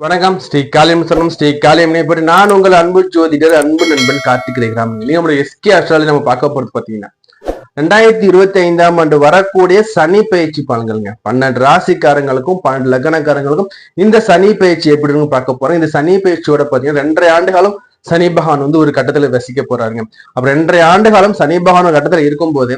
வணக்கம். ஸ்ரீ காளியம் சரணம். ஸ்ரீ காளியம் பற்றி நான் உங்கள் அன்பு ஜோதிடர் அன்பு நண்பன் கார்த்திக் ரேகிராம். நம்மளுடைய எஸ்கே அஸ்ட்ராலஜி நம்ம பார்க்க போறது பாத்தீங்கன்னா 2025ஆம் ஆண்டு வரக்கூடிய சனி பயிற்சி பலன்கள்ங்க. 12 ராசிக்காரங்களுக்கும் 12 லக்னக்காரங்களுக்கும் இந்த சனி பயிற்சி எப்படின்னு பார்க்க போறோம். இந்த சனி பயிற்சியோட பாத்தீங்கன்னா 2.5 ஆண்டு காலம் சனி பகவான் ஒரு கட்டத்துல வசிக்க போறாருங்க. அப்ப 2.5 ஆண்டு காலம் சனி பகவான் கட்டத்துல இருக்கும்போது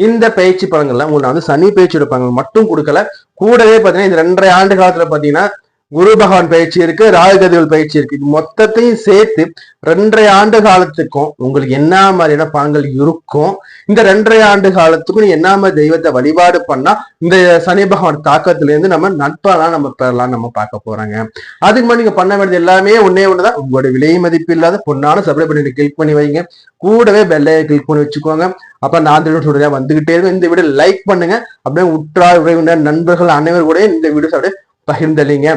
இந்த பயிற்சி பலன்கள்ல உங்களுக்கு சனி பயிற்சியோட பலன்கள் மட்டும் கொடுக்கல, கூடவே பாத்தீங்கன்னா இந்த 2.5 ஆண்டு காலத்துல பாத்தீங்கன்னா குரு பகவான் பயிற்சி இருக்கு, ராகுகதிகள் பயிற்சி இருக்கு. இது மொத்தத்தையும் சேர்த்து 2.5 ஆண்டு காலத்துக்கும் உங்களுக்கு என்ன மாதிரியான பலன்கள் இருக்கும், இந்த 2.5 ஆண்டு காலத்துக்கும் என்ன மாதிரி தெய்வத்தை வழிபாடு பண்ணா இந்த சனி பகவான் தாக்கத்துல இருந்து நம்ம நட்பெல்லாம் நம்ம பெறலாம் நம்ம பார்க்க போறாங்க. அதுக்கு முன்னாடி நீங்க பண்ண வேண்டியது எல்லாமே ஒன்னேதான், உங்களோட விலை மதிப்பு இல்லாத பொண்ணான சப்ஸ்கிரைப் பண்ணி கிளிக் பண்ணி வைங்க. கூடவே பெல்லையை கிளிக் பண்ணி வச்சுக்கோங்க. அப்ப நான் சொல்றேன் வந்துகிட்டே இருக்கும். இந்த வீடியோ லைக் பண்ணுங்க. அப்படியே உற்றார் உறவினர் நண்பர்கள் அனைவரும் கூட இந்த வீடியோ அப்படியே பகிர்ந்தளிங்க.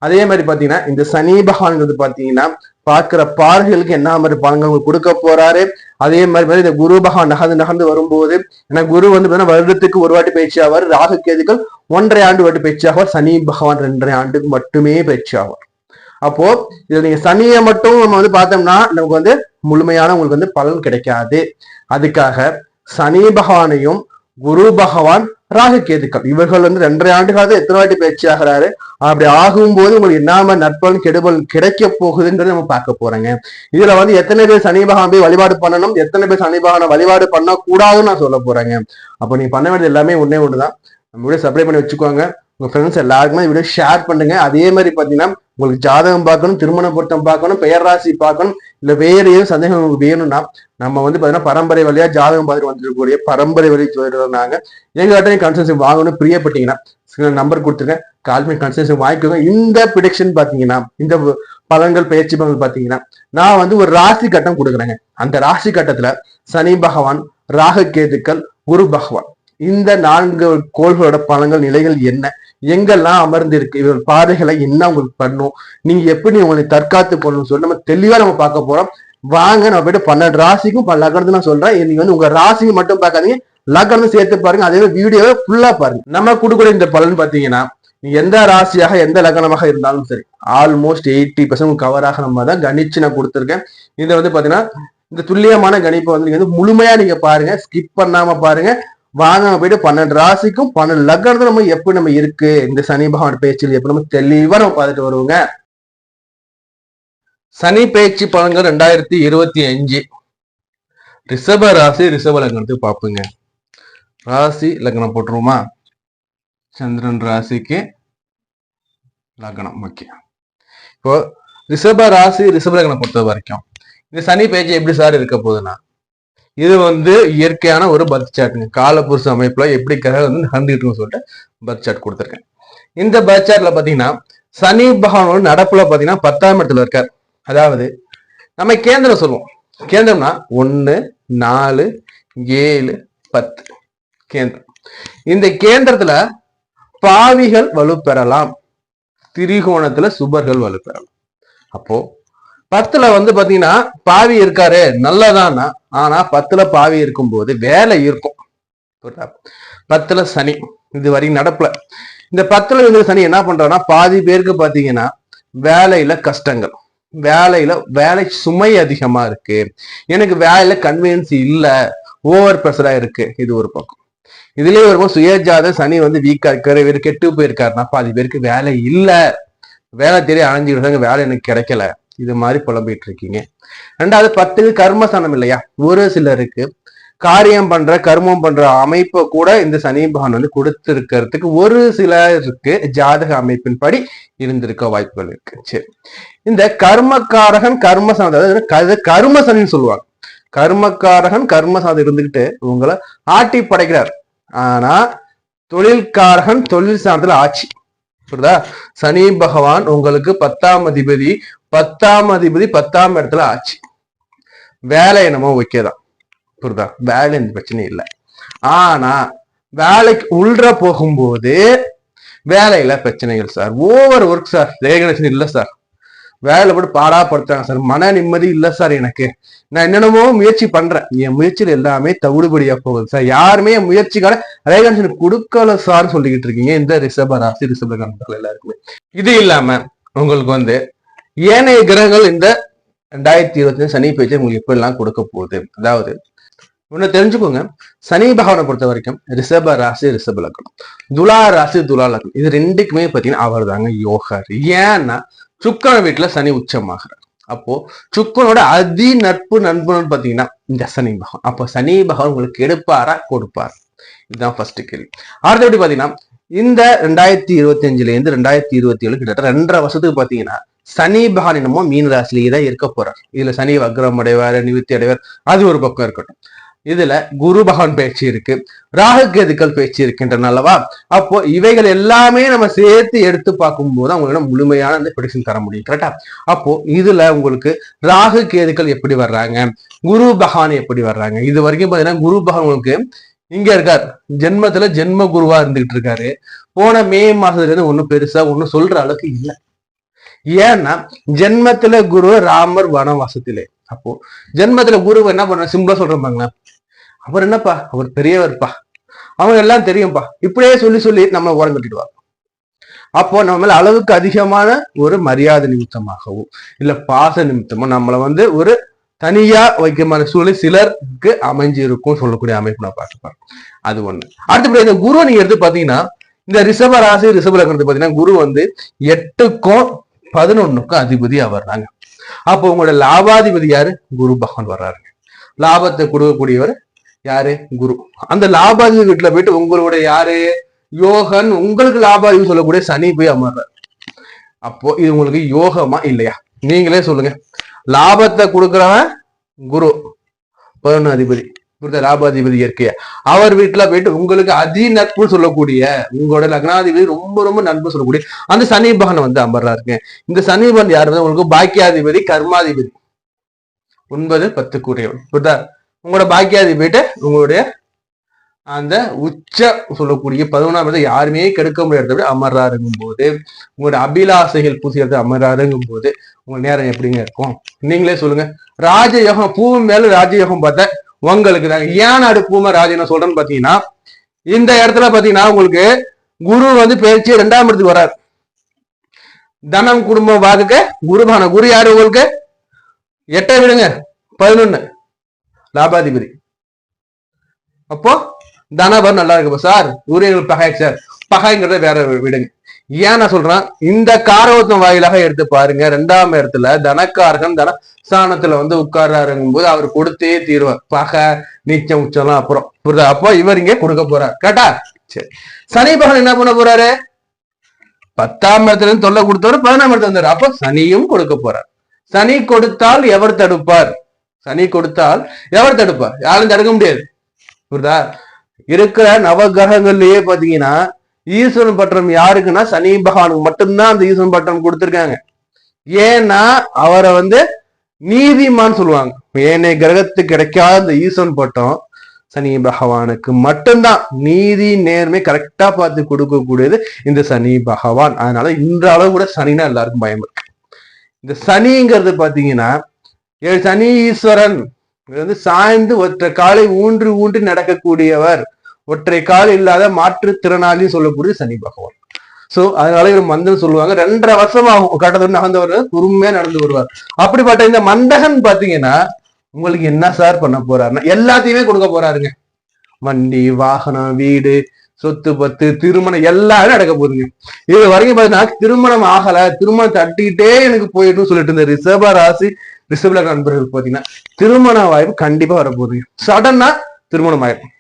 அதே மாதிரி பாத்தீங்கன்னா இந்த சனி பகவான் பாத்தீங்கன்னா பாக்குற பார்வைகளுக்கு என்ன மாதிரி பலன்கள் கொடுக்க போறாரு. அதே மாதிரி இந்த குரு பகவான் நகர்ந்து வரும்போது, ஏன்னா குரு வருடத்துக்கு ஒரு வாட்டி பயிற்சி ஆவார், ராகு கேதுக்கள் 1.5 ஆண்டு வாட்டி பயிற்சி ஆவார், சனி பகவான் 2.5 ஆண்டுக்கு மட்டுமே பயிற்சி ஆவார். அப்போ இதுல நீங்க சனியை மட்டும் நம்ம பார்த்தோம்னா நமக்கு முழுமையான உங்களுக்கு பலன் கிடைக்காது. அதுக்காக சனி பகவானையும் குரு பகவான் ராகு கேதுக்கள் இவர்கள் 2.5 ஆண்டு காலத்துல எத்தனை வாட்டி பயிற்சி ஆகிறாரு, அப்படி ஆகும்போது உங்களுக்கு என்ன நற்பலன் கெடுபல் கிடைக்க போகுதுன்றது நம்ம பார்க்க போறேங்க. இதுல எத்தனை பேர் சனி பகவான் போய் வழிபாடு பண்ணணும், எத்தனை பேர் சனி பகவானை வழிபாடு பண்ண கூடாதுன்னு நான் சொல்ல போறேங்க. அப்போ நீங்க பண்ண வேண்டியது எல்லாமே ஒண்ணுதான். நம்ம வீடியோ சப்ஸ்கிரைப் பண்ணி வச்சுக்கோங்க. உங்க ஃப்ரெண்ட்ஸ் எல்லாருக்குமே வீடியோ ஷேர் பண்ணுங்க. அதே மாதிரி பாத்தீங்கன்னா உங்களுக்கு ஜாதகம் பார்க்கணும், திருமண பொருத்தம் பார்க்கணும், பெயர் ராசி பார்க்கணும், இல்ல வேற ஏதும் சந்தேகம் உங்களுக்கு வேணும்னா நம்ம பாத்தீங்கன்னா பரம்பரை வழியா ஜாதகம் பார்த்துட்டு வந்துருக்கக்கூடிய பரம்பரை வழி சொல்றாங்க. எங்ககிட்ட கன்சல்டேஷன் வாங்கணும் பிரியப்பட்டீங்கன்னா நம்பர் கொடுத்துருக்கேன், கால் பண்ணி கன்சல்டேஷன் வாங்கிக்கோங்க. இந்த ப்ரிடிக்ஷன் பாத்தீங்கன்னா இந்த பலன்கள் பயிற்சி பலன்கள் பாத்தீங்கன்னா நான் ஒரு ராசி கட்டம் கொடுக்குறேங்க. அந்த ராசி கட்டத்துல சனி பகவான், ராகு கேதுக்கள், குரு பகவான் இந்த 4 கோள்களோட பலன்கள் நிலைகள் என்ன, எங்கெல்லாம் அமர்ந்து இருக்கு, இவர்கள் பாதைகளை என்ன உங்களுக்கு பண்ணும், நீங்க எப்படி உங்களை தற்காத்து கொள்ளணும்னு சொல்லி நம்ம தெளிவா நம்ம பார்க்க போறோம். வாங்க நம்ம போயிட்டு 12 ராசிக்கும் லக்னத்தை நான் சொல்றேன். நீங்க உங்க ராசிக்கு மட்டும் பார்க்காதீங்க, லக்னம் சேர்த்து பாருங்க. அதே வீடியோவை ஃபுல்லா பாருங்க. நம்ம கொடுக்குற இந்த பலன் பாத்தீங்கன்னா நீங்க எந்த ராசியாக எந்த லக்னமாக இருந்தாலும் சரி ஆல்மோஸ்ட் 80% கவராக நம்ம தான் கணிச்சு நான் கொடுத்துருக்கேன். இதை பாத்தீங்கன்னா இந்த துல்லியமான கணிப்பை நீங்க முழுமையா நீங்க பாருங்க, ஸ்கிப் பண்ணாம பாருங்க. வாங்க போயிட்டு 12 ராசிக்கும் 12 லக்னத்துல நம்ம எப்படி நம்ம இருக்கு, இந்த சனி பகவான் பயிற்சியில் எப்படி நம்ம தெளிவா நம்ம பார்த்துட்டு வருவோங்க. சனி பயிற்சி பலன்கள் 2025 ரிஷப ராசி ரிஷப லக்னத்துக்கு பார்ப்போங்க. ராசி லக்னம் போட்டுருவோமா, சந்திரன் ராசிக்கு லக்னம் முக்கியம். இப்போ ரிஷப ராசி ரிஷப லக்னம் பொறுத்த வரைக்கும் இந்த சனி பயிற்சி எப்படி சார் இருக்க போகுதுன்னா, இது இயற்கையான ஒரு பர்த் சார்ட்டுங்க. காலப்புருஷ அமைப்புல எப்படி கிரகம் நடந்துகிட்டு சொல்லிட்டு பர்த் சார்ட் கொடுத்துருக்கேன். இந்த பர்த் சார்ட்ல பாத்தீங்கன்னா சனி பகவானோட நடப்புல பாத்தீங்கன்னா 10ஆம் இடத்துல இருக்கார். அதாவது நம்ம கேந்திரம் சொல்லுவோம். கேந்திரம்னா 1, 4, 7, 10 கேந்திரம். இந்த கேந்திரத்துல பாவிகள் வலுப்பெறலாம், திரிகோணத்துல சுபர்கள் வலுப்பெறலாம். அப்போ 10ல பாத்தீங்கன்னா பாவி இருக்காரு நல்லதானா, ஆனா 10ல பாவி இருக்கும்போது வேலை இருக்கும். 10ல சனி இது வரைக்கும் நடப்புல. இந்த 10ல இருக்கிற சனி என்ன பண்றாருன்னா பாதி பேருக்கு பாத்தீங்கன்னா வேலையில கஷ்டங்கள், வேலை சுமை அதிகமா இருக்கு, எனக்கு வேலையில கன்வீனியன்ஸ் இல்ல, ஓவர் ப்ரெஷரா இருக்கு. இது ஒரு பக்கம். இதுலயே வரும்போது சுயஜாத சனி வீக்கா இருக்காரு, இவர் கெட்டு போயிருக்காருன்னா பாதி பேருக்கு வேலை இல்ல, வேலை தெரிய அணைஞ்சுக்கிட்டு வேலை எனக்கு கிடைக்கல, இது மாதிரி புலம்பிட்டு இருக்கீங்க. 2வது 10க்கு கர்மஸ்தானம் இல்லையா, ஒரு சிலருக்கு காரியம் பண்ற கர்மம் பண்ற அமைப்பை கூட இந்த சனி பகவான் கொடுத்திருக்கிறதுக்கு ஒரு சிலருக்கு ஜாதக அமைப்பின்படி இருந்திருக்க வாய்ப்புகள் இருக்கு. சரி, இந்த கர்மக்காரகன் கர்மசாதம், அதாவது கர்மசனின்னு சொல்லுவாங்க. கர்மக்காரகன் கர்மசாதம் இருந்துகிட்டு உங்களை ஆட்டி படைக்கிறார். ஆனா தொழில்காரகன் தொழில் சாதத்துல ஆட்சி. புரியுதா? சனி பகவான் உங்களுக்கு 10ஆம் அதிபதி 10ஆம் இடத்துல ஆச்சு. வேலை என்னமோ ஓகேதான், புரியுதா? வேலை எந்த பிரச்சனையும் இல்லை. ஆனா வேலைக்கு உள்ற போகும்போது வேலையில பிரச்சனைகள் sir, over work sir, recognition இல்லை சார், வேலை போட்டு பாடாப்படுத்துறாங்க சார், மன நிம்மதி இல்லை சார், எனக்கு நான் என்னென்னமோ முயற்சி பண்றேன், என் முயற்சியில் எல்லாமே தவிடுபடியா போகுது சார், யாருமே என் முயற்சிக்கான ரெகக்னேஷன் கொடுக்கல சார் சொல்லிக்கிட்டு இருக்கீங்க இந்த ரிஷப ராசி ரிஷப லக்னத்துல எல்லாருக்குமே. இது இல்லாம உங்களுக்கு வந்து ஏனைய கிரகங்கள் இந்த 2025 சனி பயிற்சி உங்களுக்கு எப்படிலாம் கொடுக்க போகுது. அதாவது ஒண்ணு தெரிஞ்சுக்கோங்க, சனி பகவானை பொறுத்த வரைக்கும் ரிஷப ராசி ரிஷப லக்னம், துலா ராசி துலா லக்னம், இது ரெண்டுக்குமே பாத்தீங்கன்னா அவர் தாங்க யோகர். ஏன்னா சுக்கர வீட்டுல சனி உச்சமாகிறார். அப்போ சுக்கரனோட அதி நட்பு நண்பன் பாத்தீங்கன்னா இந்த சனி பகவான். அப்போ சனி பகவான் உங்களுக்கு எடுப்பாரா கொடுப்பார்? இதுதான் ஃபர்ஸ்ட் கேள்வி. அடுத்தபடி பாத்தீங்கன்னா இந்த 2025 இருந்து 2027 கிட்டத்தட்ட 2.5 வருஷத்துக்கு பாத்தீங்கன்னா சனி பகவான் என்னமோ மீன ராசிலேயே தான் இருக்க போறார். இதுல சனி வக்ரம் அடைவார், நிவர்த்தி அடைவார், அது ஒரு பக்கம் இருக்கட்டும். இதுல குரு பகவான் பேச்சு இருக்கு, ராகு கேதுக்கள் பேச்சு இருக்கின்றனல்லவா. அப்போ இவைகள் எல்லாமே நம்ம சேர்த்து எடுத்து பார்க்கும்போது அவங்களோட முழுமையான அந்த ப்ரெடிக்ஷன் தர முடியும். கரெக்டா? அப்போ இதுல உங்களுக்கு ராகு கேதுக்கள் எப்படி வர்றாங்க, குரு பகவான் எப்படி வர்றாங்க, இது வரைக்கும் பாத்தீங்கன்னா குரு பகவான் உங்களுக்கு இங்க இருக்கார், ஜென்மத்துல ஜென்ம குருவா இருந்துகிட்டு இருக்காரு. போன மே மாசத்துல இருந்து ஒன்னும் பெருசா ஒன்னும் சொல்ற அளவுக்கு இல்லை. ஏன்னா ஜென்மத்துல குரு ராமர் வனவாசத்திலே. அப்போ ஜென்மத்துல குரு என்ன பண்ண சிம்பிளா சொல்றாங்க, அவர் என்னப்பா அவர் பெரியவர்ப்பா, அவங்க எல்லாம் தெரியும்பா, இப்படியே சொல்லி சொல்லி நம்ம ஓரம் கட்டிடுவாங்க. அப்போ நம்ம மேல அளவுக்கு அதிகமான ஒரு மரியாதை நிமித்தமாகவும் இல்ல பாச நிமித்தமோ நம்மளை வந்து ஒரு தனியா வைக்கமான சூழலை சிலருக்கு அமைஞ்சு இருக்கும் சொல்லக்கூடிய அமைப்பு நான் பார்த்துப்பேன். அது ஒண்ணு. அடுத்தபடி இந்த குரு நீங்க எடுத்து பாத்தீங்கன்னா இந்த ரிஷப ராசி ரிஷப லக்னத்தை பாத்தீங்கன்னா குரு வந்து 8க்கும் 11க்கும் அதிபதியா வர்றாங்க. அப்போ உங்களோட லாபாதிபதி யாரு? குரு பகவான் வர்றாருங்க. லாபத்தை கொடுக்கக்கூடியவர் யாரு? குரு. அந்த லாபாதிபதி வீட்டுல போயிட்டு உங்களுடைய யாரு யோகன், உங்களுக்கு லாபாதிபதி சொல்லக்கூடிய சனி போய் அமர்றார். அப்போ இது உங்களுக்கு யோகமா இல்லையா? நீங்களே சொல்லுங்க. லாபத்தை கொடுக்கிறவன் குரு 11 அதிபதி, லாபாதிபதி இயற்கையா அவர் வீட்டுல போயிட்டு உங்களுக்கு அதி நட்பு சொல்லக்கூடிய உங்களோட லக்னாதிபதி ரொம்ப ரொம்ப நட்பு சொல்லக்கூடிய அந்த சனி பகவான் வந்து அமர்றாருங்க. இந்த சனி பகவான் யாரு? உங்களுக்கு பாக்கியாதிபதி கர்மாதிபதி 9, 10 கூடியவன். புரியுதா? உங்களோட பாக்கியாதிபதி உங்களுடைய அந்த உச்ச சொல்லக்கூடிய 11ஆம் இடத்தை யாருமே கெடுக்க முடியாத அமர்றாருங்கும் போது, உங்களோட அபிலாசைகள் பூசிக்கிறது அமர்றாருங்கும் போது உங்க நேரம் எப்படிங்க இருக்கும்? நீங்களே சொல்லுங்க. ராஜயோகம் பூ மேல ராஜயோகம் பார்த்தா உங்களுக்கு தாங்க. ஏன் நாடு பூமை ராஜன் சொல்றேன்னு பாத்தீங்கன்னா இந்த இடத்துல பாத்தீங்கன்னா உங்களுக்கு குரு வந்து பயிற்சி 2ஆம் இடத்துக்கு வர்றாரு. தனம் குடும்பம் வாக்குக்க குருபான குரு யாரு உங்களுக்கு? 8 விடுங்க 11 லாபாதிபதி. அப்போ தனபர் நல்லா இருக்கு சார், குரு எங்களுக்கு பகை சார், பகைங்கிறத வேற விடுங்க. ஏன் நான் சொல்றேன், இந்த காரவத்தம் வாயிலாக எடுத்து பாருங்க. 2ஆம் இடத்துல தனக்காரகன் தன ஸ்தானத்துல வந்து உட்கார்றாருங்கும் போது அவர் கொடுத்தே தீர்வார். பகை நீச்சம் உச்சம்லாம் அப்புறம் புரியுதா? அப்போ இவர் இங்க கொடுக்க போறார். கரெக்டா? சரி. சனி பகவான் என்ன பண்ண போறாரு? 10ஆம் இடத்துல இருந்து தொல்லை கொடுத்தவரு 11ஆம் இடத்துல வந்தாரு. அப்போ சனியும் கொடுக்க போறார். சனி கொடுத்தால் எவர் தடுப்பார்? சனி கொடுத்தால் எவர் தடுப்பார்? யாரும் தடுக்க முடியாது. புரியுதா? இருக்கிற நவகிரகங்கள்லயே பாத்தீங்கன்னா ஈஸ்வரன் பட்டம் யாருக்குன்னா சனி பகவானுக்கு மட்டும்தான் அந்த ஈஸ்வரன் பட்டம் கொடுத்திருக்காங்க. ஏன்னா அவரை வந்து நீதிமான் சொல்லுவாங்க. ஏனைய கிரகத்துக்கு கிடைக்காத இந்த ஈஸ்வரன் பட்டம் சனி பகவானுக்கு மட்டும்தான். நீதி நேர்மை கரெக்டா பார்த்து கொடுக்கக்கூடியது இந்த சனி பகவான். அதனால இந்த அளவு கூட சனினா எல்லாருக்கும் பயம் இருக்கு. இந்த சனிங்கிறது பாத்தீங்கன்னா சனி ஈஸ்வரன் வந்து சாய்ந்து ஒற்றை காலை ஊன்றி ஊன்றி நடக்கக்கூடியவர், ஒற்றை கால் இல்லாத மாற்றுத்திறனாளி சொல்லக்கூடிய சனி பகவான். சோ அதனால இவர் மந்தன் சொல்லுவாங்க. 2.5 வருஷமா கட்டத்தொடர் நகர்ந்தவர் பொறுமையா நடந்து வருவார். அப்படிப்பட்ட இந்த மந்தகன் பாத்தீங்கன்னா உங்களுக்கு என்ன சார் பண்ண போறாருன்னா எல்லாத்தையுமே கொடுக்க போறாருங்க. வண்டி வாகனம் வீடு சொத்து பத்து திருமணம் எல்லாமே நடக்க போகுதுங்க. இது வரைக்கும் பாத்தீங்கன்னா திருமணம் ஆகல, திருமணம் தட்டிக்கிட்டே எனக்கு போயிட்டு சொல்லிட்டு இருந்த ரிஷப ராசி ரிஷப லக்ன நண்பர்கள் பாத்தீங்கன்னா திருமண வாய்ப்பு கண்டிப்பா வரப்போகுதுங்க. சடனா திருமணம் ஆயிடும்.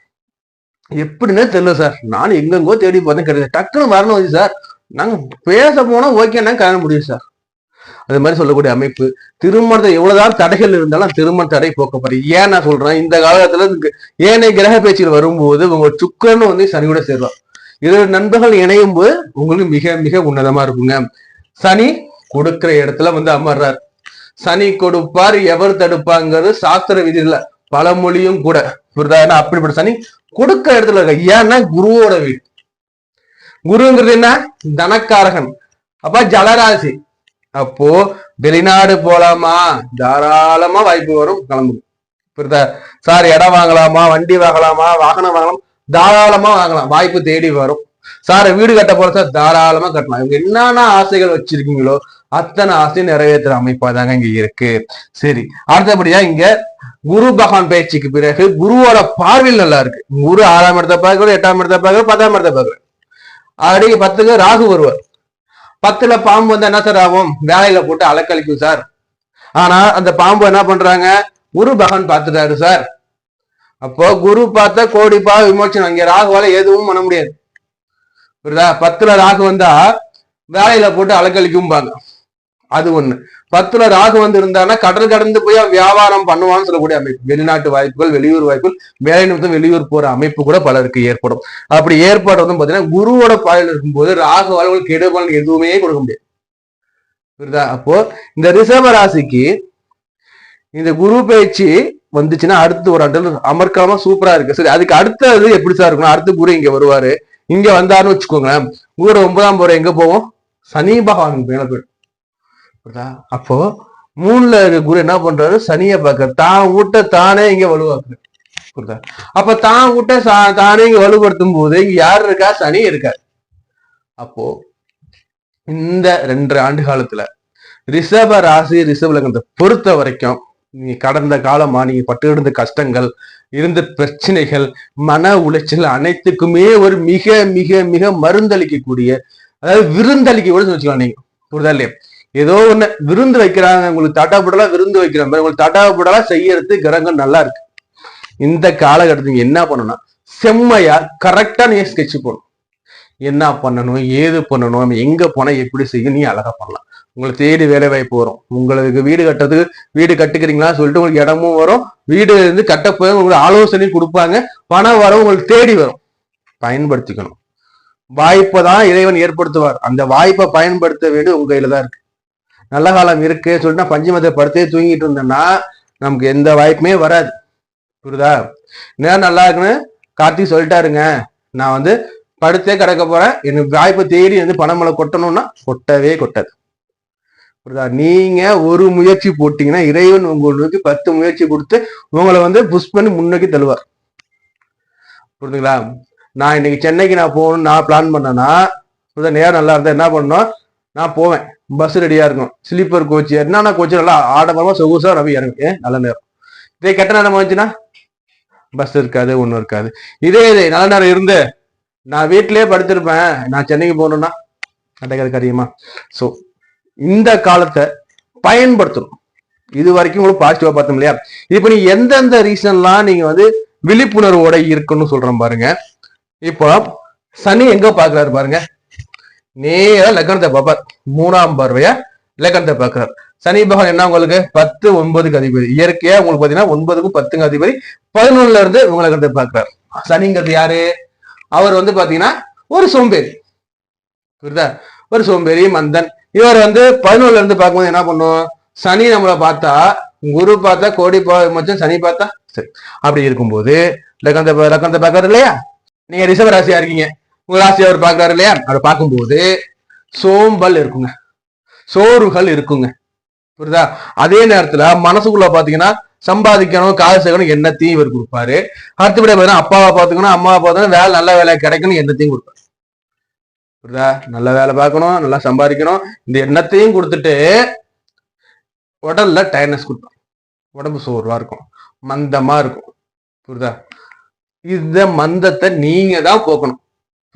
எப்படின்னு தெரியல சார், நானும் எங்கெங்கோ தேடி பார்த்தேன் கிடையாது, டக்குன்னு வரணும் சார், நாங்க பேச போனா ஓகே நாங்க கல்யாணம் முடியும் சார். அது மாதிரி சொல்லக்கூடிய அமைப்பு. திருமணத்தை எவ்வளவுதான் தடைகள் இருந்தாலும் திருமண தடை போக்கப்படுது. ஏன் நான் சொல்றேன், இந்த காலத்துல ஏனைய கிரக பேச்சுகள் வரும்போது உங்க சுக்கரன் வந்து சனியோட சேருவார். இதோட நண்பர்கள் இணையும் போது உங்களுக்கு மிக மிக உன்னதமா இருக்குங்க. சனி கொடுக்கிற இடத்துல வந்து அமர்றார். சனி கொடுப்பார் எவர் தடுப்பாங்கிறது சாஸ்திர விதியில பழமொழியும் கூட. புரியுதா? அப்படிப்பட்ட சனி கொடுக்கிற இடத்துல இருக்க. ஏன்னா குருவோட வீடு. குருங்கிறது என்ன? தனக்காரகன். அப்ப ஜலராசி. அப்போ வெளிநாடு போலாமா? தாராளமா வாய்ப்பு வரும், கிளம்பும். புரியுதா? சார் இடம் வாங்கலாமா, வண்டி வாங்கலாமா, வாகனம் வாங்கலாம், தாராளமா வாங்கலாம், வாய்ப்பு தேடி வரும். சார் வீடு கட்ட போற சார் தாராளமா கட்டலாம். இவங்க என்னென்ன ஆசைகள் வச்சிருக்கீங்களோ அத்தனை ஆசையும் நிறைவேற்றுற அமைப்பா தாங்க இங்க இருக்கு. சரி, அடுத்தபடியா இங்க குரு பகவான் பயிற்சிக்கு பிறகு குருவோட பார்வையில் நல்லா இருக்கு. குரு 6ஆம் இடத்தை பார்க்கறது, 8ஆம் இடத்தை பார்க்கறது, 10ஆம் இடத்தை பார்க்கறது. ஆல்ரெடி 10க்கு ராகு வருவார். 10ல பாம்பு வந்தா என்ன சார் ஆகும்? வேலையில போட்டு அலக்கழிக்கும் சார். ஆனா அந்த பாம்பு என்ன பண்றாங்க? குரு பகவான் பார்த்துட்டாரு சார். அப்போ குரு பார்த்தா கோடி பாவ விமோச்சனம். இங்க ராகுவால எதுவும் பண்ண முடியாது. புரியுதா? 10ல ராகு வந்தா வேலையில போட்டு அலக்கழிக்கும்பாங்க. அது ஒண்ணு. 10ல ராகு வந்து இருந்தானா கடல் கடந்து போய் வியாபாரம் பண்ணுவான்னு சொல்லக்கூடிய அமைப்பு. வெளிநாட்டு வாய்ப்புகள், வெளியூர் வாய்ப்புகள், வேலை நிமித்தம் வெளியூர் போற அமைப்பு கூட பலருக்கு ஏற்படும். அப்படி ஏற்படுறதும் பாத்தீங்கன்னா குருவோட பாதையில் இருக்கும்போது ராகு வாழ்வுகள் கெடுபலன் எதுவுமே கொடுக்க முடியாது. புரியுதா? அப்போ இந்த ரிஷப ராசிக்கு இந்த குரு பயிற்சி வந்துச்சுன்னா அடுத்து ஒரு ஆண்டு அமர்க்காம சூப்பரா இருக்கு. சரி, அதுக்கு அடுத்தது எப்படி சார் இருக்கணும்? அடுத்து குரு இங்க வருவாரு. இங்க வந்தாருன்னு வச்சுக்கோங்களேன், குரு 9ஆம் போற எங்க போவோம்? சனி பகவான் மேல போயிடும். அப்போ 3ல இருக்க குரு என்ன பண்றாரு? சனியை பார்க்க தான் ஊட்ட தானே இங்க வலுவாக்குற. புரியுதா? அப்ப தான் ஊட்ட தானே இங்க வலுப்படுத்தும் போது இங்க யாரு இருக்கா? சனி இருக்காரு. அப்போ இந்த 2 ஆண்டு காலத்துல ரிஷப ராசி ரிஷப லக்னத்தை பொறுத்த வரைக்கும் நீ கடந்த காலமா நீங்க பட்டு இருந்த கஷ்டங்கள், இருந்த பிரச்சனைகள், மன உளைச்சல் அனைத்துக்குமே ஒரு மிக மிக மிக மருந்தளிக்கக்கூடிய, அதாவது விருந்தளிக்க கூட வச்சுக்கலாம் நீங்க. புரியுதா இல்லையா? ஏதோ ஒண்ணு விருந்து வைக்கிறாங்க, உங்களுக்கு தட்டாப்புடலா விருந்து வைக்கிற மாதிரி உங்களுக்கு தட்டாப்புடலா செய்யறது கிரகம் நல்லா இருக்கு. இந்த காலகட்டத்துக்கு என்ன பண்ணணும்னா செம்மையா கரெக்டா நீ ஸ்கெட்ச் போடணும். என்ன பண்ணணும், ஏது பண்ணணும், எங்க போனா எப்படி செய்யும், நீ அழகா பண்ணலாம். உங்களை தேடி வேலை வாய்ப்பு வரும். உங்களுக்கு வீடு கட்டுறதுக்கு வீடு கட்டுக்கிறீங்களா சொல்லிட்டு உங்களுக்கு இடமும் வரும். வீடு இருந்து கட்ட போய் உங்களுக்கு ஆலோசனையும் கொடுப்பாங்க. பணம் வரும், உங்களுக்கு தேடி வரும். பயன்படுத்திக்கணும். வாய்ப்பை தான் இறைவன் ஏற்படுத்துவார். அந்த வாய்ப்பை பயன்படுத்த வேண்டிய உங்க கையில தான் இருக்கு. நல்ல காலம் இருக்கு சொல்லிட்டு நான் பஞ்சமத்தை படுத்தே தூங்கிட்டு இருந்தேன்னா நமக்கு எந்த வாய்ப்புமே வராது. புரியுதா? நேரம் நல்லா இருக்குன்னு கார்த்திக் சொல்லிட்டாருங்க, நான் வந்து படுத்தே கிடக்க போறேன், எனக்கு வாய்ப்பை தேடி வந்து பணமலை கொட்டணும்னா கொட்டவே கொட்டாது. புரியுதா? நீங்க ஒரு முயற்சி போட்டீங்கன்னா இறைவன் உங்களுக்கு 10 முயற்சி கொடுத்து உங்களை வந்து புஷ் பண்ணி முன்னோக்கி தள்ளுவார். புரியுதுங்களா? நான் இன்னைக்கு சென்னைக்கு நான் போகணும்னு நான் பிளான் பண்ணேன்னா நேரம் நல்லா இருந்தா என்ன பண்ணணும், நான் போவேன். பஸ் ரெடியா இருக்கும், ஸ்லீப்பர் கோச், என்னன்னா கோச் நல்லா ஆடம்பரமா சொகுசா ரவி இறங்கு நல்ல நேரம். இதே கெட்ட நேரம் வந்துச்சுன்னா பஸ் இருக்காது, ஒன்றும் இருக்காது. இதே நல்ல நேரம் இருந்து நான் வீட்டிலேயே படுத்திருப்பேன், நான் சென்னைக்கு போகணும்னா கிடைக்கிறது கரியுமா? ஸோ இந்த காலத்தை பயன்படுத்தணும். இது வரைக்கும் உங்களுக்கு பாசிட்டிவா பார்த்தோம் இல்லையா? இப்ப நீ எந்தெந்த ரீசன்லாம் நீங்க வந்து விழிப்புணர்வோட இருக்கணும்னு சொல்றேன் பாருங்க. இப்போ சனி எங்க பாக்குறாரு பாருங்க, நேரா லக்னத்தை பார்ப்பார். 3ஆம் பார்வையா லக்னத்தை பார்க்கிறார். சனி பகவான் என்ன உங்களுக்கு 10, 9க்கு அதிபதி. இயற்கையா உங்களுக்கு பாத்தீங்கன்னா 9க்கும் 10க்கும் அதிபதி. 11ல இருந்து உங்க லக்னத்தை பார்க்கிறார். சனிங்கிறது யாரு? அவர் வந்து பாத்தீங்கன்னா ஒரு சோம்பேறி. புரியுதா? ஒரு சோம்பேறி மந்தன். இவர் வந்து 11ல இருந்து பார்க்கும்போது என்ன பண்ணும்? சனி நம்மளை பார்த்தா, குரு பார்த்தா கோடி மச்சம், சனி பார்த்தா சரி. அப்படி இருக்கும்போது லக்னத்தை பார்க்கறாரு இல்லையா? நீங்க ரிஷப ராசியா இருக்கீங்க, உங்க ராசி அவர் பார்க்கறாரு இல்லையா? அதை பார்க்கும்போது சோம்பல் இருக்குங்க, சோர்வுகள் இருக்குங்க. புரியுதா? அதே நேரத்துல மனசுக்குள்ள பாத்தீங்கன்னா சம்பாதிக்கணும், காசு சேர்க்கணும் எண்ணத்தையும் இவர் கொடுப்பாரு. அடுத்தபடி பாத்தீங்கன்னா அப்பாவை பார்த்துக்கணும், அம்மாவை பார்த்துக்கணும், வேலை நல்ல வேலை கிடைக்கணும் எண்ணத்தையும் கொடுப்பாரு. புரியுதா? நல்ல வேலை பார்க்கணும், நல்லா சம்பாதிக்கணும், இந்த எண்ணத்தையும் கொடுத்துட்டு உடல்ல டயர்னஸ் கொடுப்பாரு. உடம்பு சோர்வா இருக்கும், மந்தமா இருக்கும். புரியுதா? இந்த மந்தத்தை நீங்க தான் போக்கணும்.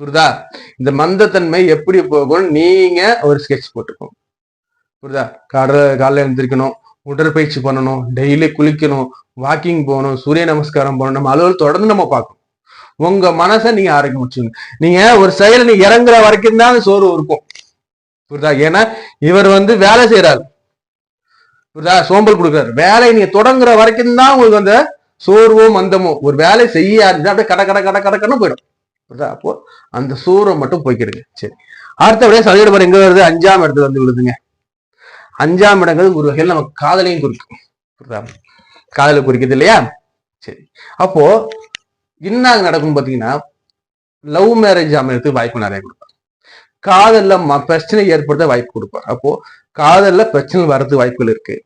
புரியுதா? இந்த மந்தத்தன்மை எப்படி போகணும், நீங்க ஒரு ஸ்கெட்ச் போட்டுக்கணும். புரியுதா? காலைல எழுந்திருக்கணும், உடற்பயிற்சி பண்ணணும், டெய்லி குளிக்கணும், வாக்கிங் போகணும், சூரிய நமஸ்காரம் பண்ணணும். நம்ம அலுவல் தொடர்ந்து நம்ம பார்க்கணும். உங்க மனசை நீங்க ஆரோக்கியம் வச்சுக்கணும். நீங்க ஒரு செயலை நீங்க இறங்குற வரைக்கும் தான் சோர்வு இருக்கும். புரியுதா? ஏன்னா இவர் வந்து வேலை செய்யறாரு. புரியுதா? சோம்பல் கொடுக்குறாரு. வேலையை நீங்க தொடங்குற வரைக்கும் தான் உங்களுக்கு அந்த சோர்வோ மந்தமோ. ஒரு வேலை செய்ய அப்படியே கடன்னு போயிடும். புரியுதா? அப்போ அந்த சோர்வை மட்டும் போய்க்கிடுங்க. சரி, அடுத்தபடியே சதவீதம் எங்க வருது? 5ஆம் இடத்துல வந்து விழுதுங்க. 5ஆம் இடங்கிறது ஒரு வகையில் நமக்கு காதலையும் குறிக்கும். புரியுதா? காதலை குறிக்குது இல்லையா? சரி, அப்போ என்ன நடக்கும் பாத்தீங்கன்னா லவ் மேரேஜ் அமைறதுக்கு வாய்ப்பு நிறைய கொடுப்பார். காதல்ல பிரச்சனை ஏற்படுத்த வாய்ப்பு கொடுப்பார். அப்போ காதல்ல பிரச்சனை வர்றதுக்கு வாய்ப்புகள் இருக்கு.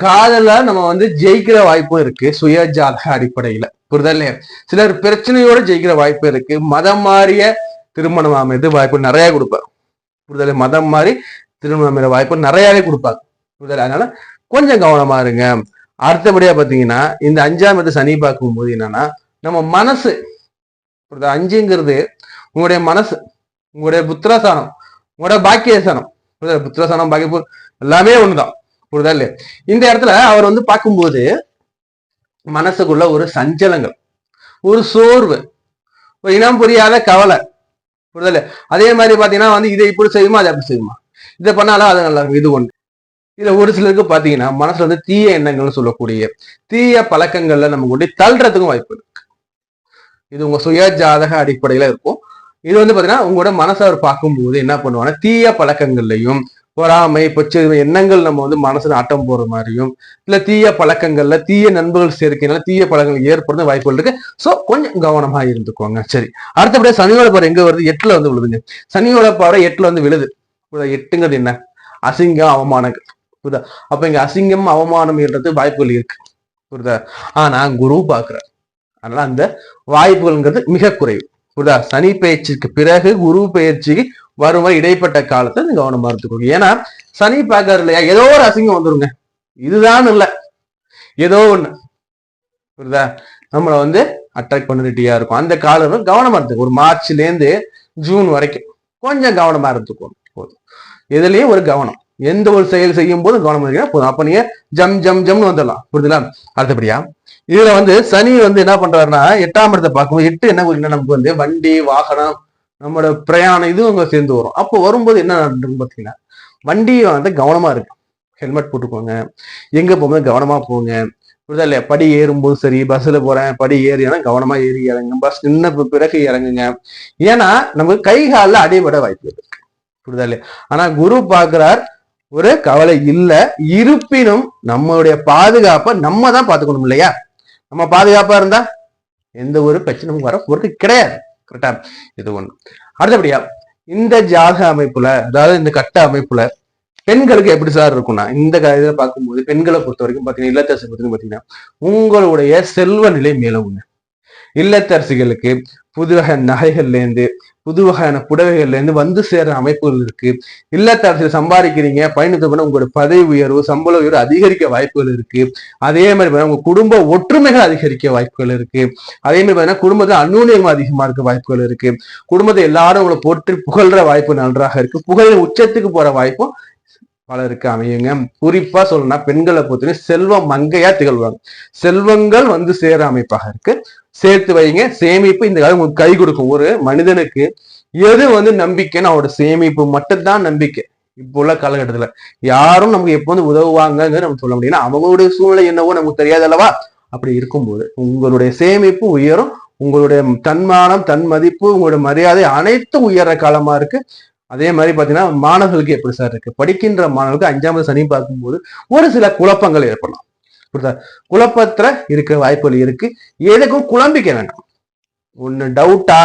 காதல்ல நம்ம வந்து ஜெயிக்கிற வாய்ப்பும் இருக்கு, சுயஜாத அடிப்படையில. புரியுதா இல்லையா? சிலர் பிரச்சனையோட ஜெயிக்கிற வாய்ப்பு இருக்கு. மதம் மாறிய திருமணம் அமைது வாய்ப்பு நிறைய கொடுப்பார். புரியுதா? மதம் மாறி திருமணம் அமைகிற வாய்ப்பு நிறையவே கொடுப்பாங்க. அதனால கொஞ்சம் கவனமா இருங்க. அடுத்தபடியா பாத்தீங்கன்னா இந்த 5ஆம் இடத்தை சனி பார்க்கும்போது என்னன்னா நம்ம மனசு, 5ங்கிறது உங்களுடைய மனசு, உங்களுடைய புத்திரசானம், உங்களுடைய பாக்கியசானம். புத்திரசானம் பாக்கிய எல்லாமே ஒண்ணுதான். புரியுதா இல்லையா? இந்த இடத்துல அவர் வந்து பார்க்கும்போது மனசுக்குள்ள ஒரு சஞ்சலங்கள், ஒரு சோர்வு, ஒரு இனம் புரியாத கவலை. புரியுதா? அதே மாதிரி பாத்தீங்கன்னா வந்து இதை இப்படி செய்யுமா, அதை அப்படி செய்யுமா, இதை பண்ணாலும் அது நல்லா இருக்கும், இது ஒண்ணு. இதுல ஒரு சிலருக்கு பாத்தீங்கன்னா மனசுல வந்து தீய எண்ணங்கள்னு சொல்லக்கூடிய தீய பழக்கங்கள்ல நம்ம கொண்டு தள்ளுறதுக்கும் வாய்ப்பு இருக்கு. இது உங்க சுய ஜாதக அடிப்படையில இருக்கும். இது வந்து பாத்தீங்கன்னா உங்களோட மனசை அவர் பார்க்கும்போது என்ன பண்ணுவாங்கன்னா தீய பழக்கங்கள்லையும் பொறாமை பொச்சு எண்ணங்கள் நம்ம வந்து மனசுல ஆட்டம் போற மாதிரியும் இல்ல தீய பழக்கங்கள்ல தீய நண்பர்கள் சேர்க்கைனால தீய பழக்கங்கள் ஏற்படுத்த வாய்ப்புகள் இருக்கு. சோ கொஞ்சம் கவனமா இருந்துக்கோங்க. சரி, அடுத்தபடியா சனியோட பார்வை எங்க வருது? 8ல வந்து விழுதுங்க. சனியோட பார்வை 8ல வந்து விழுது. 8ங்கிறது என்ன? அசிங்கம், அவமானங்கள். புரியுதா? அப்ப இங்க அசிங்கம் அவமானம் என்றது வாய்ப்புகள் இருக்கு. புரியுதா? ஆனா குரு பாக்குறாரு, அதனால அந்த வாய்ப்புகள்ங்கிறது மிக குறைவு. புரியுதா? சனி பயிற்சிக்கு பிறகு குரு பயிற்சிக்கு வரும் இடைப்பட்ட காலத்தை நீங்க கவனமா இருந்துக்கோங்க. ஏன்னா சனி பாக்காரு இல்லையா, ஏதோ ஒரு அசிங்கம் வந்துருங்க. இதுதான் இல்ல, ஏதோ ஒண்ணு. புரியுதா? நம்மள வந்து அட்ராக்ட் பண்ணிட்டியா இருக்கும். அந்த காலம் கவனமா இருந்துக்கும். ஒரு மார்ச்ல இருந்து ஜூன் வரைக்கும் கொஞ்சம் கவனமா இருந்துக்கணும். போதும். எதுலயும் ஒரு கவனம், எந்த ஒரு செயல் செய்யும் போது கவனம் இருக்கீங்கன்னா போதும். அப்ப நீங்க ஜம் ஜம் ஜம்னு வந்துடலாம். புரியுதுங்களா? அடுத்தபடியா இதுல வந்து சனி வந்து என்ன பண்றாருன்னா 8ஆம் இடத்தை பார்க்கும்போது 8 என்ன நமக்கு வந்து வண்டி வாகனம் நம்மளோட பிரயாணம் இது உங்க சேர்ந்து வரும். அப்போ வரும்போது என்ன நடக்கும் பாத்தீங்கன்னா வண்டியை வந்து கவனமா இருக்கு, ஹெல்மெட் போட்டுக்கோங்க, எங்க போகும்போது கவனமா போங்க. புரியுதா இல்லையா? படி ஏறும்போது சரி, பஸ்ல போறேன் படி ஏறினா கவனமா ஏறி இறங்குங்க, பஸ் நின்ன பிறகு இறங்குங்க. ஏன்னா நமக்கு கை காலில் அடிபட வாய்ப்பு இருக்கு. புரியுதா இல்லையா? ஆனா குரு பாக்குறார், ஒரு கவலை இல்ல, இருப்பினும் நம்மளுடைய பாதுகாப்பை நம்ம தான் பாத்துக்கணும் இல்லையா? நம்ம பாதுகாப்பா இருந்தா எந்த ஒரு பிரச்சனையும் வர பொறுத்து கிடையாது. கரெக்டா? இது ஒண்ணு. அடுத்தபடியா இந்த ஜாதக அமைப்புல, அதாவது இந்த கட்ட அமைப்புல பெண்களுக்கு எப்படி சார் இருக்கும்னா இந்த இதை பார்க்கும்போது பெண்களை பொறுத்த வரைக்கும் பாத்தீங்கன்னா இல்லத்தரசி பொறுத்த பாத்தீங்கன்னா உங்களுடைய செல்வ நிலை மேலவுங்க. இல்லத்தரசிகளுக்கு புது வகை நகைகள்ல இருந்து புது வகையான புடவைகள்ல இருந்து வந்து சேர்ற அமைப்புகள் இருக்கு. இல்லத்தரசியில் சம்பாதிக்கிறீங்க, பயணத்தை பண்ண உங்களோட பதவி உயர்வு, சம்பள உயர்வு அதிகரிக்க வாய்ப்புகள் இருக்கு. அதே மாதிரி உங்க குடும்ப ஒற்றுமைகள் அதிகரிக்க வாய்ப்புகள் இருக்கு. அதே மாதிரி பாத்தீங்கன்னா குடும்பத்துல அந்நூன்யம் அதிகமா இருக்க வாய்ப்புகள் இருக்கு. குடும்பத்தை எல்லாரும் உங்களை போற்றி புகழ்ற வாய்ப்பு நன்றாக இருக்கு. புகழ் உச்சத்துக்கு போற வாய்ப்பும் பலருக்கு அமையுங்க. குறிப்பா சொல்லணும்னா பெண்களை பொறுத்தவரை செல்வம் மங்கையா திகழ்வாங்க. செல்வங்கள் வந்து சேர அமைப்பாக இருக்கு. சேர்த்து வைங்க. சேமிப்பு இந்த காலம் உங்களுக்கு கை கொடுக்கும். ஒரு மனிதனுக்கு எது வந்து நம்பிக்கைன்னு அவரோட சேமிப்பு மட்டும்தான் நம்பிக்கை. இப்போ உள்ள காலகட்டத்துல யாரும் நமக்கு எப்போ வந்து உதவுவாங்க நம்ம சொல்ல முடியும். அவங்களுடைய சூழ்நிலை என்னவோ நமக்கு தெரியாது அல்லவா? அப்படி இருக்கும்போது உங்களுடைய சேமிப்பு உயரும். உங்களுடைய தன்மானம், தன் மதிப்பு, உங்களுடைய மரியாதை அனைத்தும் உயர்ற காலமா இருக்கு. அதே மாதிரி பாத்தீங்கன்னா மாணவர்களுக்கு எப்படி சார் இருக்கு? படிக்கின்ற மாணவர்களுக்கு 5ஆம் சனி பார்க்கும்போது ஒரு சில குழப்பங்கள் ஏற்படலாம். புரியுதா? குழப்பத்துல இருக்க வாய்ப்புகள் இருக்கு. எதுக்கும் குழம்பிக்க வேண்டாம். ஒண்ணு டவுட்டா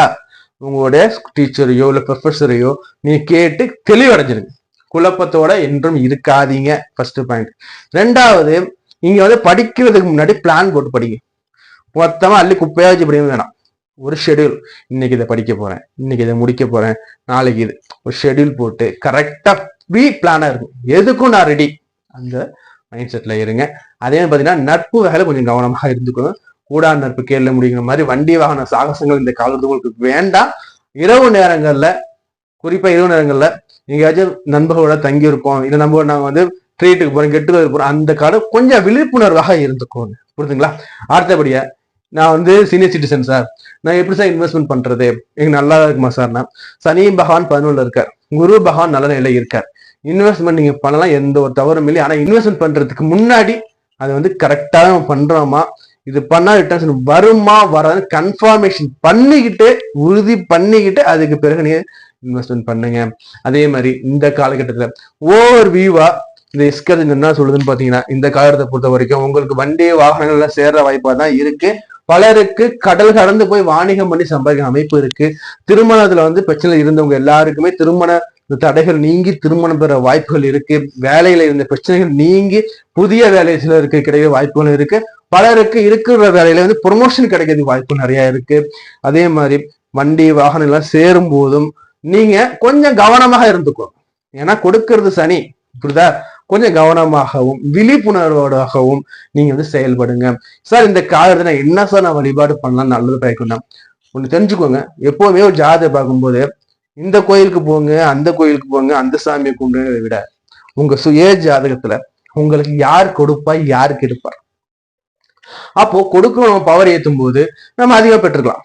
உங்களுடைய டீச்சரையோ இல்ல ப்ரொஃபஸரையோ நீ கேட்டு தெளிவடைஞ்சிருங்க. குழப்பத்தோட என்றும் இருக்காதீங்க. First point. 2வது, நீங்க வந்து படிக்கிறதுக்கு முன்னாடி பிளான் போட்டு படிங்க. மொத்தமா அள்ளி குப்பையா வச்சு படிக்க வேணாம். ஒரு ஷெடியூல், இன்னைக்கு இதை படிக்க போறேன், இன்னைக்கு இதை முடிக்க போறேன், நாளைக்கு இது, ஒரு ஷெடியூல் போட்டு கரெக்டா ப்ரீ பிளானா இருக்கும். எதுக்கும் நான் ரெடி, அந்த மைண்ட் செட்ல இருங்க. அதே மாதிரி பாத்தீங்கன்னா நட்பு வகையில கொஞ்சம் கவனமாக இருந்துக்கணும். கூடா நட்பு கேள்ல முடிங்கிற மாதிரி வண்டி வாகன சாகசங்கள் இந்த காலத்து உங்களுக்கு வேண்டாம். இரவு நேரங்கள்ல, குறிப்பா இரவு நேரங்கள்ல எங்கேயாச்சும் நண்பர்களோட தங்கி இருக்கோம், இல்ல நம்ம நாங்க வந்து ட்ரீட்டுக்கு போறோம், கெட்டுக்கு போறோம், அந்த காலம் கொஞ்சம் விழிப்புணர்வாக இருந்துக்கோங்க. புரியுதுங்களா? அடுத்தபடியா நான் வந்து சீனியர் சிட்டிசன் சார், நான் எப்படி சார் இன்வெஸ்ட்மெண்ட் பண்றது, எனக்கு நல்லா இருக்குமா சார்னா, சனி பகவான் 11ல இருக்கார், குரு பகவான் நல்ல நிலையில இருக்கார். இன்வெஸ்ட்மெண்ட் நீங்க பண்ணலாம், எந்த ஒரு தவறும் இல்லை. ஆனா இன்வெஸ்ட்மெண்ட் பண்றதுக்கு முன்னாடி அதை வந்து கரெக்டா பண்றோமா, இது பண்ணா ரிட்டர்ன்ஸ் வருமா வராது கன்ஃபர்மேஷன் பண்ணிக்கிட்டு, உறுதி பண்ணிக்கிட்டு அதுக்கு பிறகு நீங்க இன்வெஸ்ட்மெண்ட் பண்ணுங்க. அதே மாதிரி இந்த காலகட்டத்துல ஓவர் வியூவா இந்த எஸ்கர் என்ன சொல்லுதுன்னு பாத்தீங்கன்னா இந்த காலத்தை பொறுத்த வரைக்கும் உங்களுக்கு வண்டி வாகனங்கள்ல சேர்ற வாய்ப்பா தான் இருக்கு. பலருக்கு கடல் கடந்து போய் வாணிகம் பண்ணி சம்பாதிக்கிற அமைப்பு இருக்கு. திருமணத்துல வந்து பிரச்சனை இருந்தவங்க எல்லாருக்குமே திருமண தடைகள் நீங்கி திருமணம் பெற வாய்ப்புகள் இருக்கு. வேலையில இருந்த பிரச்சனைகள் நீங்கி புதிய வேலை சிலருக்கு கிடைக்கிற வாய்ப்புகள் இருக்கு. பலருக்கு இருக்கிற வேலையில வந்து ப்ரொமோஷன் கிடைக்கிறது வாய்ப்பு நிறைய இருக்கு. அதே மாதிரி வண்டி வாகனம் எல்லாம் சேரும் போதும் நீங்க கொஞ்சம் கவனமாக இருந்துக்கோங்க. ஏன்னா கொடுக்கறது சனி, புரியுதா? கொஞ்சம் கவனமாகவும் விழிப்புணர்வோடாகவும் நீங்க வந்து செயல்படுங்க. சார் இந்த காலத்துல நான் என்ன சார் நான் வழிபாடு பண்ணலாம் நல்லது பயக்கும்னா, ஒண்ணு தெரிஞ்சுக்கோங்க. எப்பவுமே ஒரு ஜாதகத்தை பார்க்கும்போது இந்த கோயிலுக்கு போங்க, அந்த கோயிலுக்கு போங்க, அந்த சாமியை கும்பிடுறதை விட உங்க சுய ஜாதகத்துல உங்களுக்கு யார் கொடுப்பா, யாருக்கு இருப்பார், அப்போ கொடுக்கணும் பவர் ஏத்தும் போது நம்ம அதிகம் பெற்றுக்கலாம்.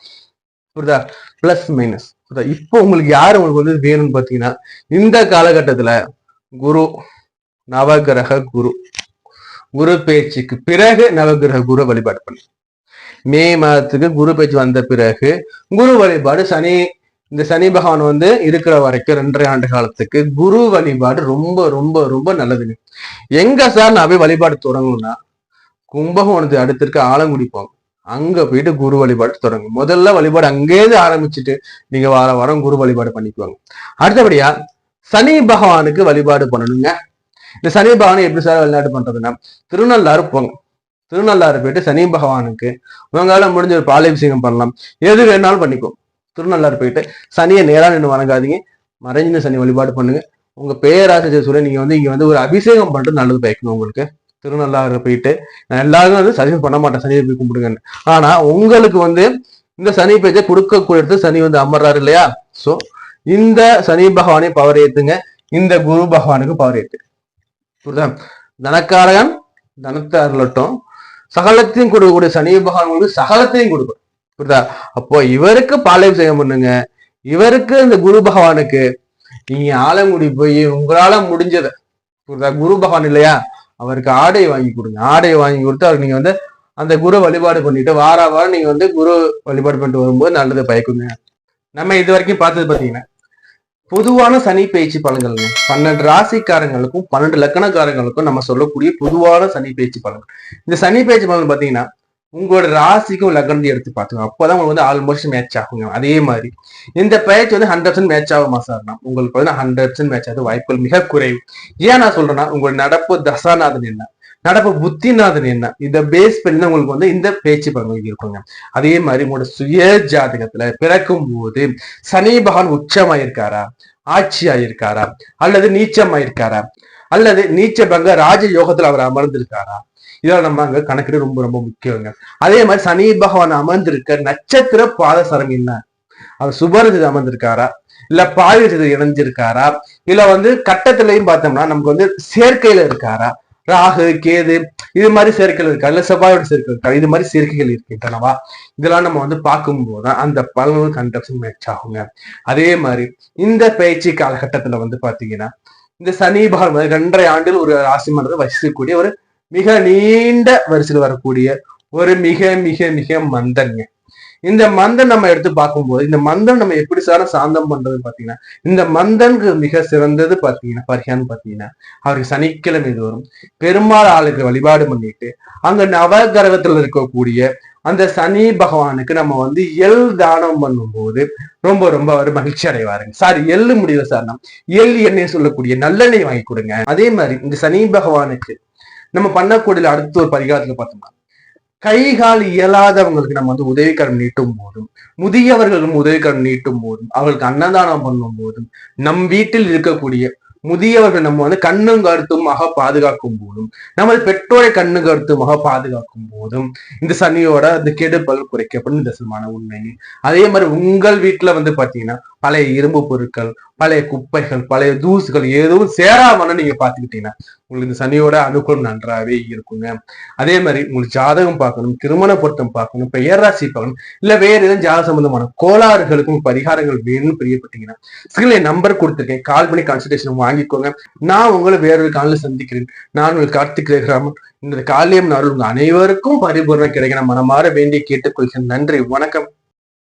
புரியுதா? Plus minus. இப்போ உங்களுக்கு யாரு உங்களுக்கு வந்து வேணும்னு பாத்தீங்கன்னா, இந்த காலகட்டத்துல குரு, நவகிரக குரு, குரு பேச்சுக்கு பிறகு நவகிரக குரு வழிபாடு பண்ணு. மே மாதத்துக்கு குரு பேச்சு வந்த பிறகு குரு வழிபாடு, இந்த சனி பகவான் வந்து இருக்கிற வரைக்கும் 2.5 ஆண்டு காலத்துக்கு குரு வழிபாடு ரொம்ப ரொம்ப ரொம்ப நல்லதுங்க. எங்க சார் நான் போய் வழிபாடு தொடங்கணும்னா, கும்பகோணத்துக்கு அடுத்திருக்க ஆலங்குடி போங்க. அங்க போயிட்டு குரு வழிபாடு தொடங்கும். முதல்ல வழிபாடு அங்கேயிருந்து ஆரம்பிச்சுட்டு நீங்க வாரம் குரு வழிபாடு பண்ணிக்குவாங்க. அடுத்தபடியா சனி பகவானுக்கு வழிபாடு பண்ணணுங்க. இந்த சனி பகவானை எப்படி சார் வழிபாடு பண்றதுன்னா, திருநள்ளாறு போங்க. திருநள்ளாறு போயிட்டு சனி பகவானுக்கு உங்களால முடிஞ்ச ஒரு பாலாபிஷேகம் பண்ணலாம். எது வேணாலும் பண்ணிக்கோ. திருநள்ளாறு போயிட்டு சனியை நேரா நின்று வணங்காதீங்க, மறைஞ்சின சனி வழிபாடு பண்ணுங்க. உங்க பேராசிரியர் சொல்ல நீங்க வந்து இங்க வந்து ஒரு அபிஷேகம் பண்ணிட்டு நல்லது பயக்கணும். உங்களுக்கு திருநள்ளாறு போயிட்டு, நான் எல்லாரும் வந்து சனி பண்ண மாட்டேன், சனியை போய் கும்பிடுங்கன்னு. ஆனா உங்களுக்கு வந்து இந்த சனி பேச்சை கொடுக்க சனி வந்து அமர்றாரு இல்லையா? சோ இந்த சனி பகவானை பவர் ஏத்துங்க, இந்த குரு பகவானுக்கு பவர் ஏத்து. புரியுதா? தனக்காரகன் தனத்தை அருளட்டும், சகலத்தையும் கொடுக்கக்கூடிய சனி பகவான் சகலத்தையும் கொடுக்கும். புரியுதா? அப்போ இவருக்கு பாலாபிஷேகம் பண்ணுங்க, இவருக்கு இந்த குரு பகவானுக்கு நீங்க ஆலங்குடி போய் உங்களால முடிஞ்சதை, புரியுதா? குரு பகவான் இல்லையா, அவருக்கு ஆடை வாங்கி கொடுங்க. ஆடை வாங்கி கொடுத்து அவருக்கு நீங்க வந்து அந்த குரு வழிபாடு பண்ணிட்டு வாரம் நீங்க வந்து குரு வழிபாடு பண்ணிட்டு வரும்போது நல்லது பயக்குங்க. நம்ம இது வரைக்கும் பார்த்தது பாத்தீங்கன்னா பொதுவான சனி பயிற்சி பலன்கள். 12 ராசிக்காரங்களுக்கும் 12 லக்கணக்காரங்களுக்கும் நம்ம சொல்லக்கூடிய பொதுவான சனி பயிற்சி பலன்கள். இந்த சனி பயிற்சி பலன் பாத்தீங்கன்னா உங்களோட ராசிக்கும் லக்னத்தையும் எடுத்து பார்த்துக்கோங்க. அப்பதான் உங்களுக்கு வந்து ஆல்மோஸ்ட் மேட்ச் ஆகுங்க. அதே மாதிரி இந்த பயிற்சி வந்து 100% மேட்ச் ஆகுமா சார்னா, உங்களுக்கு வந்து 100% மேட்ச் ஆகுது வாய்ப்புகள் மிக குறைவு. ஏன் நான் சொல்றேன்னா, உங்களோட நடப்பு தசாநாதன் என்ன, நடப்பு புத்திநாதன் என்ன, இதை பேஸ் பண்ணி உங்களுக்கு வந்து இந்த பேச்சு பலன்கள் இருக்குங்க. அதே மாதிரி உங்களோட சுய ஜாதகத்துல பிறக்கும் போது சனி பகவான் உச்சமாயிருக்காரா, ஆட்சி ஆயிருக்காரா, அல்லது நீச்சமாயிருக்காரா, அல்லது நீச்ச பங்க ராஜ யோகத்துல அவர் அமர்ந்திருக்காரா, இதெல்லாம் நம்ம அங்க கணக்கிட ரொம்ப ரொம்ப முக்கியங்க. அதே மாதிரி சனி பகவான் அமர்ந்திருக்க நட்சத்திர பாதசரம் என்ன, அவர் சுபரஜித அமர்ந்திருக்காரா, இல்ல பாயுஜித இணைஞ்சிருக்காரா, இல்ல வந்து கட்டத்திலையும் பார்த்தோம்னா நமக்கு வந்து சேர்க்கையில இருக்காரா, ராகு கேது இது மாதிரி சேர்க்கைகள் இருக்கா, இல்ல செவ்வாயோட சேர்க்கை இருக்கா, இது மாதிரி சேர்க்கைகள் இருக்கின்றனவா, இதெல்லாம் நம்ம வந்து பார்க்கும்போது அந்த பலன்கள் கண்டக்ஷன் மேட்ச் ஆகுங்க. அதே மாதிரி இந்த பயிற்சி காலகட்டத்துல வந்து பாத்தீங்கன்னா இந்த சனி பகவான் 2.5 ஆண்டில் ஒரு ராசி மன்றத்தை வசிக்கக்கூடிய ஒரு மிக நீண்ட வரிசையில் வரக்கூடிய ஒரு மிக மிக மிக மந்தன்ங்க. இந்த மந்தன் நம்ம எடுத்து பார்க்கும்போது இந்த மந்தன் நம்ம எப்படி சாந்தம் பண்றது பாத்தீங்கன்னா, இந்த மந்தனுக்கு மிக சிறந்தது பாத்தீங்கன்னா பரிகாரம் பாத்தீங்கன்னா அவருக்கு சனிக்கிழமை தோறும் பெருமாள் ஆளுக்கு வழிபாடு பண்ணிட்டு அங்க நவகிரகத்துல இருக்கக்கூடிய அந்த சனி பகவானுக்கு நம்ம வந்து எள் தானம் பண்ணும்போது ரொம்ப ரொம்ப அவர் மகிழ்ச்சி அடைவாருங்க. சார் எள்ளு முடியல சார், எள் எண்ணெய் சொல்லக்கூடிய நல்லெண்ணெய் வாங்கி கொடுங்க. அதே மாதிரி இந்த சனி பகவானுக்கு நம்ம பண்ணக்கூடிய அடுத்த ஒரு பரிகாரத்துல பார்த்தோம்னா, கை கால் இயலாதவங்களுக்கு நம்ம வந்து உதவிக்கரம் நீட்டும் போதும், முதியவர்களும் உதவிக்கரம் நீட்டும் போதும், அவர்களுக்கு அன்னதானம் பண்ணும் போதும், நம் வீட்டில் இருக்கக்கூடிய முதியவர்கள் நம்ம வந்து கண்ணும் கருத்துமாக பாதுகாக்கும் போதும், நமது பெற்றோரை கண்ணு கருத்துமாக பாதுகாக்கும் போதும் இந்த சனியோட அந்த கெடுபல் குறைக்கப்படும் தசமான உண்மை. அதே மாதிரி உங்கள் வீட்டுல வந்து பாத்தீங்கன்னா பழைய இரும்பு பொருட்கள், பழைய குப்பைகள், பழைய தூசுகள் எதுவும் சேராமன்னு நீங்க பாத்துக்கிட்டீங்கன்னா உங்களுக்கு இந்த சனியோட அனுகூலம் நன்றாவே இருக்குங்க. அதே மாதிரி உங்களுக்கு ஜாதகம் பார்க்கணும், திருமண பொருத்தம் பார்க்கணும், பெயர்ராசி பார்க்கணும், இல்ல வேற எதுவும் ஜாத சம்பந்தமான கோளாறுகளுக்கும் பரிகாரங்கள் வேணும்னு பிரியப்பட்டீங்கன்னா ஸ்கிரீன்ல நம்பர் கொடுத்துருக்கேன், கால் பண்ணி கன்சல்டேஷன் வாங்கிக்கோங்க. நான் உங்களை வேறொரு காலில் சந்திக்கிறேன். நான் உங்களுக்கு கார்த்திக் ரேகராமன். இந்த காலியம் நாள் உங்க அனைவருக்கும் பரிபூர்ணம் கிடைக்க நான் மனமாற வேண்டிய கேட்டுக்கொள்கிறேன். நன்றி, வணக்கம்.